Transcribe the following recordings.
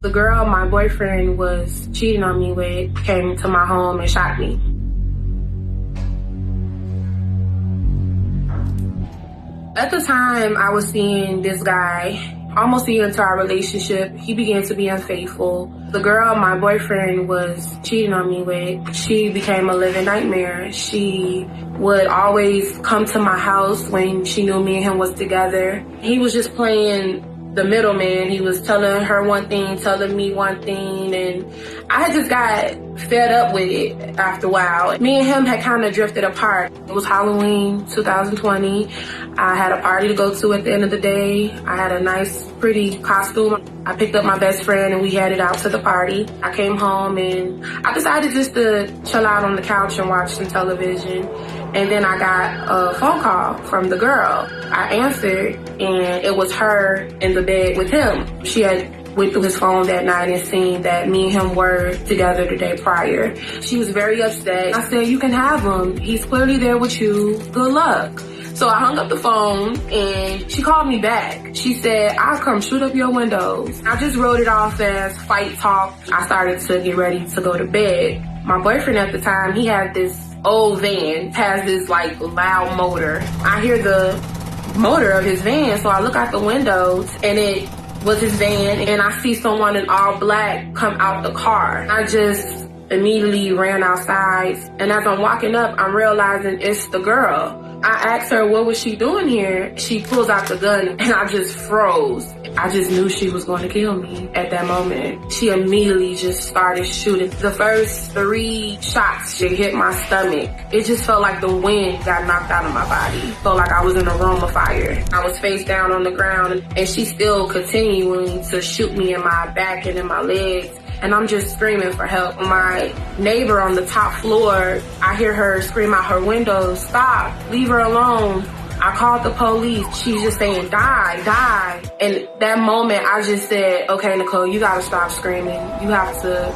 The girl my boyfriend was cheating on me with came to my home and shot me. At the time, I was seeing this guy. Almost a year into our relationship, he began to be unfaithful. The girl my boyfriend was cheating on me with, she became a living nightmare. She would always come to my house when she knew me and him was together. He was just playing the middleman. He was telling her one thing, telling me one thing, and I just got fed up with it after a while. Me and him had kind of drifted apart. It was Halloween 2020. I had a party to go to at the end of the day. I had a nice, pretty costume. I picked up my best friend and we headed out to the party. I came home and I decided just to chill out on the couch and watch some television. And then I got a phone call from the girl. I answered and it was her in the bed with him. She had went through his phone that night and seen that me and him were together the day prior. She was very upset. I said, you can have him. He's clearly there with you. Good luck. So I hung up the phone and she called me back. She said, I'll come shoot up your windows. I just wrote it off as fight talk. I started to get ready to go to bed. My boyfriend at the time, he had this old van, has this like loud motor. I hear the motor of his van, so I look out the windows and it was his van and I see someone in all black come out the car. I just immediately ran outside and as I'm walking up, I'm realizing it's the girl. I asked her, what was she doing here? She pulls out the gun and I just froze. I just knew she was going to kill me at that moment. She immediately just started shooting. The first 3 shots, she hit my stomach. It just felt like the wind got knocked out of my body. Felt like I was in a room of fire. I was face down on the ground and she's still continuing to shoot me in my back and in my legs. And I'm just screaming for help. My neighbor on the top floor, I hear her scream out her window, stop, leave her alone. I called the police. She's just saying, die, die. And that moment, I just said, okay, Nicole, you gotta stop screaming. You have to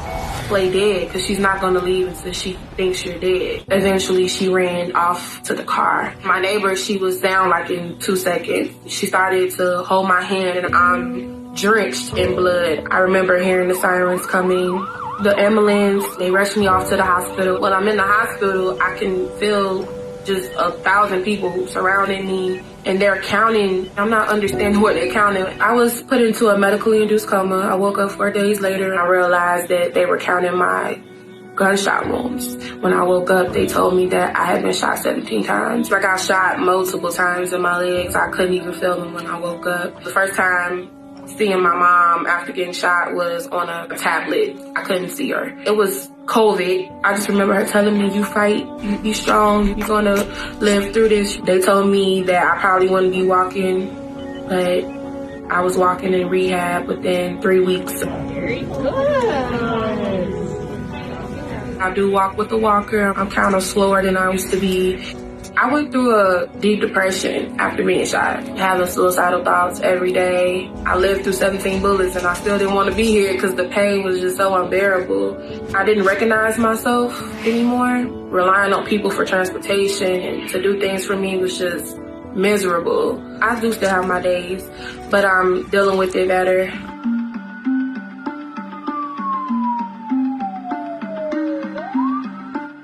play dead because she's not gonna leave until she thinks you're dead. Eventually, she ran off to the car. My neighbor, she was down like in 2 seconds. She started to hold my hand and I'm drenched in blood. I remember hearing the sirens coming. The ambulance, they rushed me off to the hospital. When I'm in the hospital, I can feel just 1,000 people surrounding me and they're counting. I'm not understanding what they're counting. I was put into a medically induced coma. I woke up 4 days later and I realized that they were counting my gunshot wounds. When I woke up, they told me that I had been shot 17 times. I got shot multiple times in my legs. I couldn't even feel them when I woke up. The first time seeing my mom after getting shot was on a tablet. I couldn't see her. It was COVID. I just remember her telling me, you fight, you be strong, you're gonna live through this. They told me that I probably wouldn't be walking, but I was walking in rehab within 3 weeks. Very good. I do walk with a walker. I'm kind of slower than I used to be. I went through a deep depression after being shot, having suicidal thoughts every day. I lived through 17 bullets and I still didn't want to be here because the pain was just so unbearable. I didn't recognize myself anymore. Relying on people for transportation and to do things for me was just miserable. I do still have my days, but I'm dealing with it better.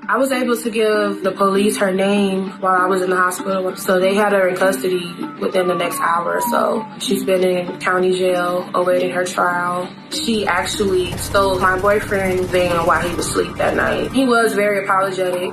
I was able to give the police her name while I was in the hospital, so they had her in custody within the next hour or so. She's been in county jail awaiting her trial. She actually stole my boyfriend's van while he was asleep that night. He was very apologetic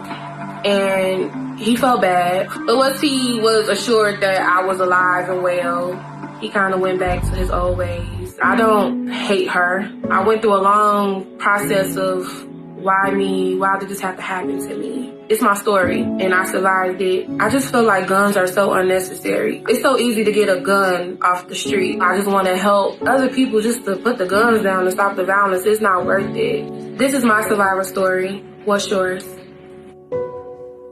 and he felt bad. But once he was assured that I was alive and well, he kind of went back to his old ways. I don't hate her. I went through a long process of why me? Why did this have to happen to me? It's my story and I survived it. I just feel like guns are so unnecessary. It's so easy to get a gun off the street. I just want to help other people just to put the guns down and stop the violence. It's not worth it. This is my survivor story. What's yours?